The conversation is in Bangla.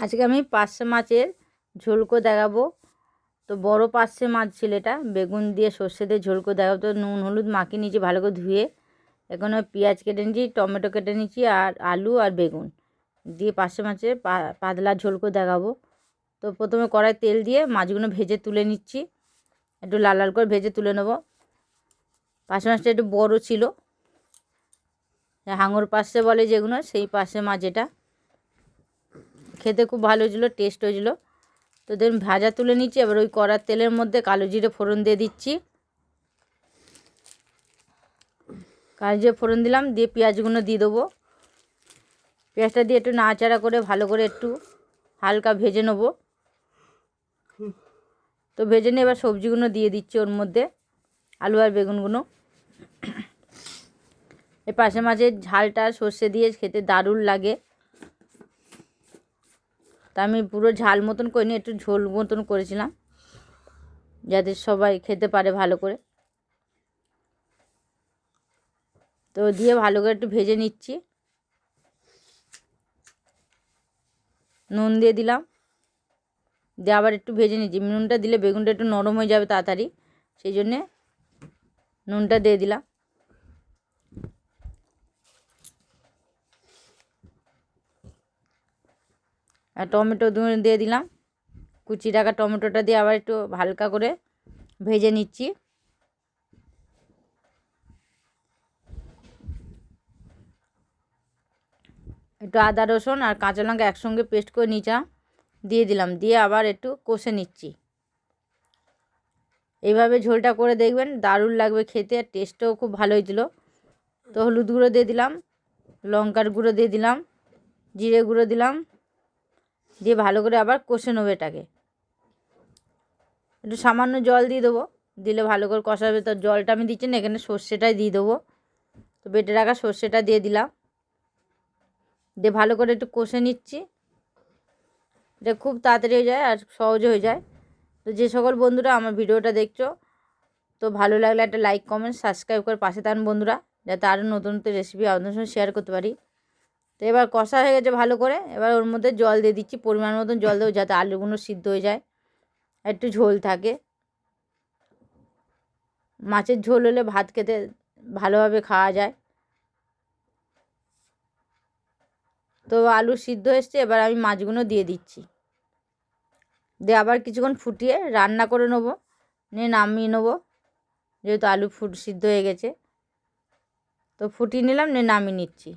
আজকে আমি পার্শে মাছের ঝোলকো দেখাবো। তো বড় পার্শে মাছ ছিল এটা, বেগুন দিয়ে সর্ষে দিয়ে ঝোলকো দেখাবো। তো নুন হলুদ মাখিয়ে নিয়েছি ভালো করে ধুয়ে, এখন পেঁয়াজ কেটে নিয়েছি, টমেটো কেটে নিয়েছি, আর আলু আর বেগুন দিয়ে পার্শে মাছের পাতলা ঝোলকো দেখাবো। তো প্রথমে কড়াই তেল দিয়ে মাছগুলো ভেজে তুলে নিচ্ছি, একটু লাল লাল করে ভেজে তুলে নেব। পার্শে মাছটা একটু বড় ছিল, হাঙর পার্শে বলে যেগুলো, সেই পার্শে মাছ এটা। খেতে খুব ভালো হয়েছিল, টেস্ট হয়েছিল। তো দেখুন ভাজা তুলে নিচ্ছি। এবার ওই কড়ার তেলের মধ্যে কালো জিরে ফোড়ন দিয়ে দিচ্ছি। কালো জিরে ফোড়ন দিলাম, দিয়ে পেঁয়াজগুলো দিয়ে দেবো। পেঁয়াজটা দিয়ে একটু নাড়াচাড়া করে ভালো করে একটু হালকা ভেজে নেব। তো ভেজে নিয়ে এবার সবজিগুলো দিয়ে দিচ্ছি ওর মধ্যে, আলু আর বেগুনগুলো। এই পার্শে মাছের ঝালটা সর্ষে দিয়ে খেতে দারুণ লাগে। তা আমি পুরো ঝাল মতন করে নিয়ে একটু ঝোল মতন করেছিলাম, যাতে সবাই খেতে পারে ভালো করে। তো দিয়ে ভালো করে একটু ভেজে নিচ্ছি। নুন দিয়ে দিলাম, দিয়ে আবার একটু ভেজে নিচ্ছি। নুনটা দিলে বেগুনটা একটু নরম হয়ে যাবে তাড়াতাড়ি, সেই জন্যে নুনটা দিয়ে দিলাম। আর টমেটো দিয়ে দিলাম, কুচি রাখা টমেটোটা দিয়ে আবার একটু হালকা করে ভেজে নিচ্ছি। একটু আদা রসুন আর কাঁচা লঙ্কা একসঙ্গে পেস্ট করে নিয়েছিলাম, দিয়ে দিলাম, দিয়ে আবার একটু কষে নিচ্ছি। এইভাবে ঝোলটা করে দেখবেন, দারুণ লাগবে খেতে, আর টেস্টও খুব ভালো হয়েছিল। তো হলুদ গুঁড়ো দিয়ে দিলাম, লঙ্কার গুঁড়ো দিয়ে দিলাম, জিরে গুঁড়ো দিলাম, দিয়ে ভালো করে আবার কষে নেবো এটাকে। একটু সামান্য জল দিয়ে দেবো, দিলে ভালো করে কষাবে। তো জলটা আমি দিচ্ছি না, এখানে সর্ষেটাই দিয়ে দেবো। তো বেটে রাখা সর্ষেটা দিয়ে দিলাম, দিয়ে ভালো করে একটু কষে নিচ্ছি। এটা খুব তাড়াতাড়ি হয়ে যায় আর সহজে হয়ে যায়। তো যে সকল বন্ধুরা আমার ভিডিওটা দেখছো, তো ভালো লাগলে একটা লাইক কমেন্ট সাবস্ক্রাইব করে পাশে থাকুন বন্ধুরা, যাতে আরও নতুন নতুন রেসিপি আপনাদের সঙ্গে শেয়ার করতে পারি। তো এবার কষা হয়ে গেছে ভালো করে, এবার ওর মধ্যে জল দিয়ে দিচ্ছি, পরিমাণ মতন জল দেবো, যাতে আলুগুলো সিদ্ধ হয়ে যায়, একটু ঝোল থাকে। মাছের ঝোল হলে ভাত খেতে ভালোভাবে খাওয়া যায়। তো আলু সিদ্ধ এসছে, এবার আমি মাছগুলো দিয়ে দিচ্ছি, দিয়ে আবার কিছুক্ষণ ফুটিয়ে রান্না করে নেবো, নিয়ে নামিয়ে নেবো, যেহেতু আলু সিদ্ধ হয়ে গেছে। তো ফুটিয়ে নিলাম, নিয়ে নামিয়ে নিচ্ছি।